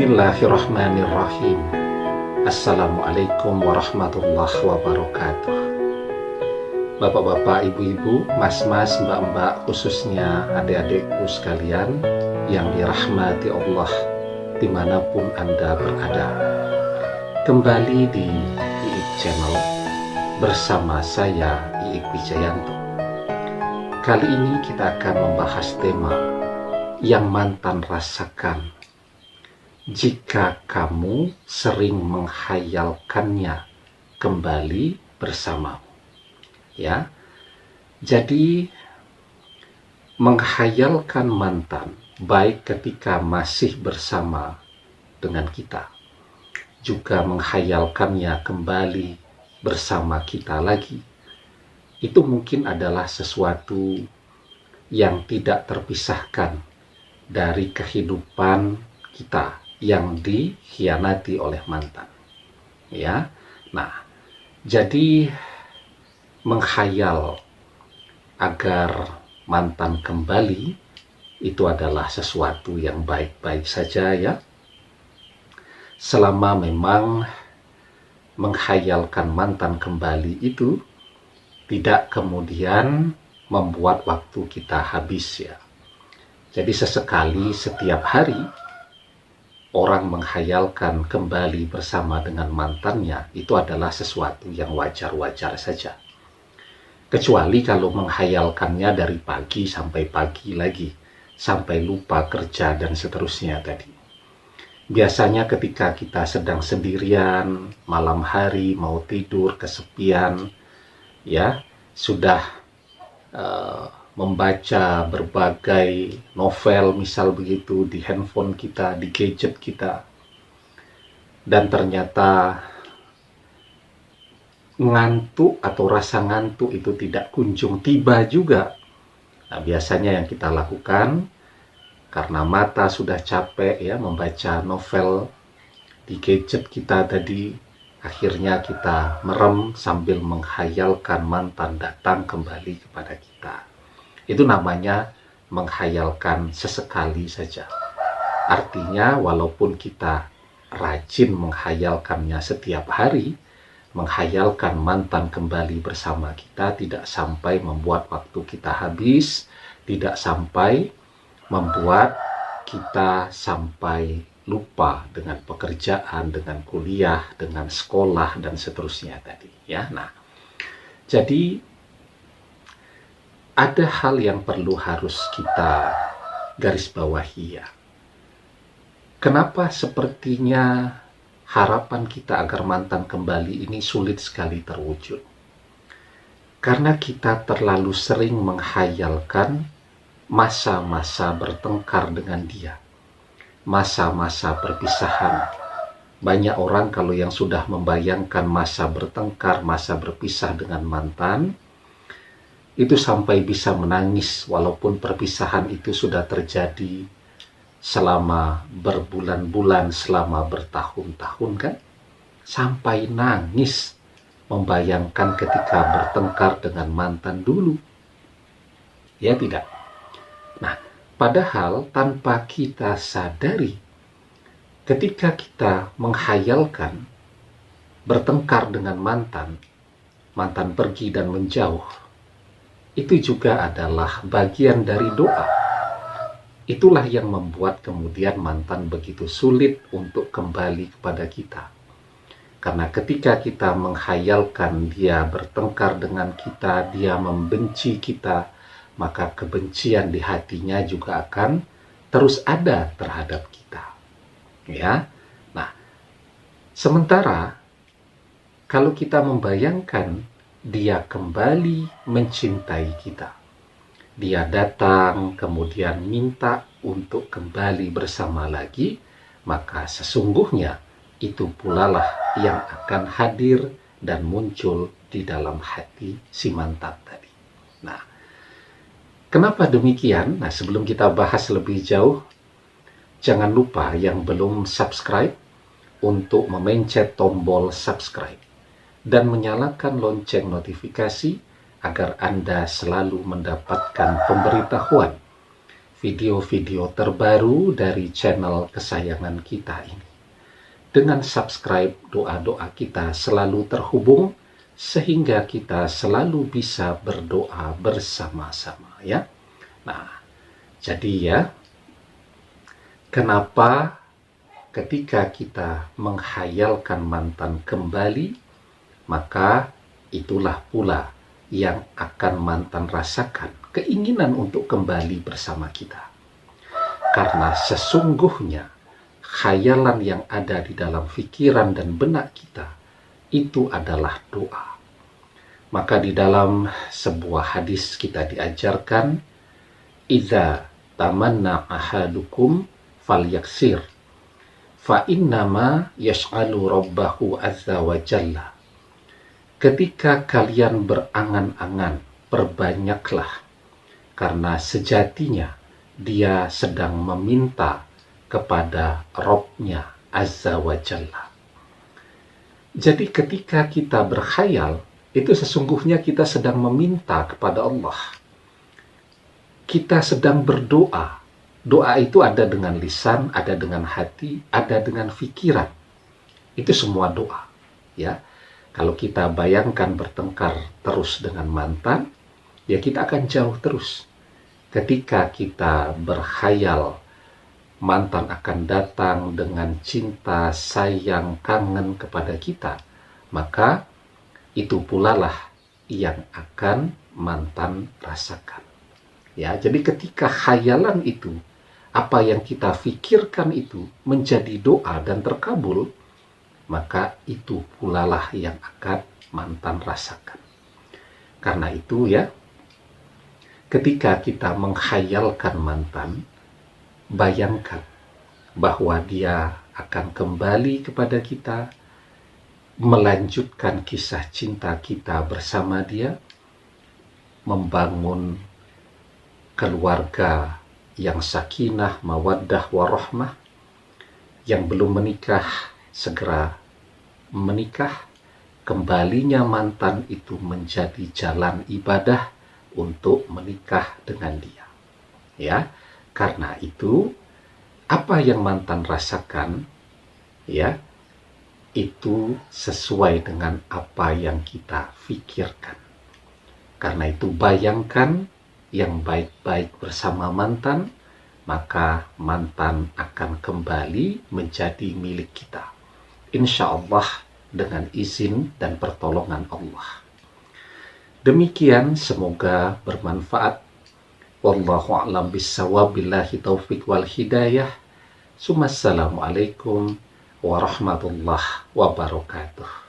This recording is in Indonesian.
Bismillahirrahmanirrahim. Assalamualaikum warahmatullahi wabarakatuh. Bapak-bapak, ibu-ibu, mas-mas, mbak-mbak, khususnya adik-adikku sekalian yang dirahmati Allah dimanapun Anda berada. Kembali di IIK Channel bersama saya IIK Wijayanto. Kali ini kita akan membahas tema yang mantan rasakan jika kamu sering menghayalkannya kembali bersamamu. Ya, jadi menghayalkan mantan baik ketika masih bersama dengan kita, juga menghayalkannya kembali bersama kita lagi, itu mungkin adalah sesuatu yang tidak terpisahkan dari kehidupan kita yang dikhianati oleh mantan. Ya. Nah, jadi menghayal agar mantan kembali itu adalah sesuatu yang baik-baik saja, ya. Selama memang menghayalkan mantan kembali itu tidak kemudian membuat waktu kita habis, ya. Jadi sesekali setiap hari orang menghayalkan kembali bersama dengan mantannya, itu adalah sesuatu yang wajar-wajar saja. Kecuali kalau menghayalkannya dari pagi sampai pagi lagi, sampai lupa kerja dan seterusnya tadi. Biasanya ketika kita sedang sendirian, malam hari mau tidur, kesepian, ya, sudah membaca berbagai novel misal begitu di handphone kita, di gadget kita, dan ternyata ngantuk atau rasa ngantuk itu tidak kunjung tiba juga. Nah, biasanya yang kita lakukan karena mata sudah capek, ya, membaca novel di gadget kita tadi, akhirnya kita merem sambil menghayalkan mantan datang kembali kepada kita. Itu namanya menghayalkan sesekali saja. Artinya walaupun kita rajin menghayalkannya setiap hari, menghayalkan mantan kembali bersama kita tidak sampai membuat waktu kita habis, tidak sampai membuat kita sampai lupa dengan pekerjaan, dengan kuliah, dengan sekolah, dan seterusnya tadi. Ya, nah, jadi ada hal yang perlu harus kita garis bawahi, ya. Kenapa sepertinya harapan kita agar mantan kembali ini sulit sekali terwujud? Karena kita terlalu sering menghayalkan masa-masa bertengkar dengan dia, masa-masa perpisahan. Banyak orang kalau yang sudah membayangkan masa bertengkar, masa berpisah dengan mantan, itu sampai bisa menangis walaupun perpisahan itu sudah terjadi selama berbulan-bulan, selama bertahun-tahun, kan? Sampai nangis membayangkan ketika bertengkar dengan mantan dulu. Ya tidak? Nah, padahal tanpa kita sadari, ketika kita menghayalkan bertengkar dengan mantan, mantan pergi dan menjauh, itu juga adalah bagian dari doa. Itulah yang membuat kemudian mantan begitu sulit untuk kembali kepada kita. Karena ketika kita menghayalkan dia bertengkar dengan kita, dia membenci kita, maka kebencian di hatinya juga akan terus ada terhadap kita. Ya. Nah, sementara kalau kita membayangkan dia kembali mencintai kita, dia datang kemudian minta untuk kembali bersama lagi, maka sesungguhnya itu pula lah yang akan hadir dan muncul di dalam hati si mantan tadi. Nah, kenapa demikian? Nah, sebelum kita bahas lebih jauh, jangan lupa yang belum subscribe untuk memencet tombol subscribe dan menyalakan lonceng notifikasi agar Anda selalu mendapatkan pemberitahuan video-video terbaru dari channel kesayangan kita ini. Dengan subscribe, doa-doa kita selalu terhubung sehingga kita selalu bisa berdoa bersama-sama ya. Nah, jadi ya, kenapa ketika kita menghayalkan mantan kembali, maka itulah pula yang akan mantan rasakan, keinginan untuk kembali bersama kita. Karena sesungguhnya khayalan yang ada di dalam pikiran dan benak kita itu adalah doa. Maka di dalam sebuah hadis kita diajarkan, idza tamanna ahadukum falyaksir fa innama yas'alu rabbahu azza wa jalla. Ketika kalian berangan-angan, perbanyaklah, karena sejatinya dia sedang meminta kepada Rabb-Nya azza wa jalla. Jadi ketika kita berkhayal, itu sesungguhnya kita sedang meminta kepada Allah. Kita sedang berdoa. Doa itu ada dengan lisan, ada dengan hati, ada dengan pikiran. Itu semua doa, ya. Kalau kita bayangkan bertengkar terus dengan mantan, ya kita akan jauh terus. Ketika kita berkhayal mantan akan datang dengan cinta, sayang, kangen kepada kita, maka itu pula lah yang akan mantan rasakan. Ya, jadi ketika khayalan itu, apa yang kita pikirkan itu menjadi doa dan terkabul, maka itu pula lah yang akan mantan rasakan. Karena itu ya, ketika kita menghayalkan mantan, bayangkan bahwa dia akan kembali kepada kita, melanjutkan kisah cinta kita bersama dia, membangun keluarga yang sakinah, mawaddah, warahmah. Yang belum menikah segera menikah, kembalinya mantan itu menjadi jalan ibadah untuk menikah dengan dia. Ya, karena itu apa yang mantan rasakan, ya, itu sesuai dengan apa yang kita pikirkan. Karena itu bayangkan yang baik-baik bersama mantan, maka mantan akan kembali menjadi milik kita. Insya Allah dengan izin dan pertolongan Allah. Demikian, semoga bermanfaat. Wallahu a'lam bishawab, billahi taufiq wal hidayah. Assalamualaikum warahmatullahi wabarakatuh.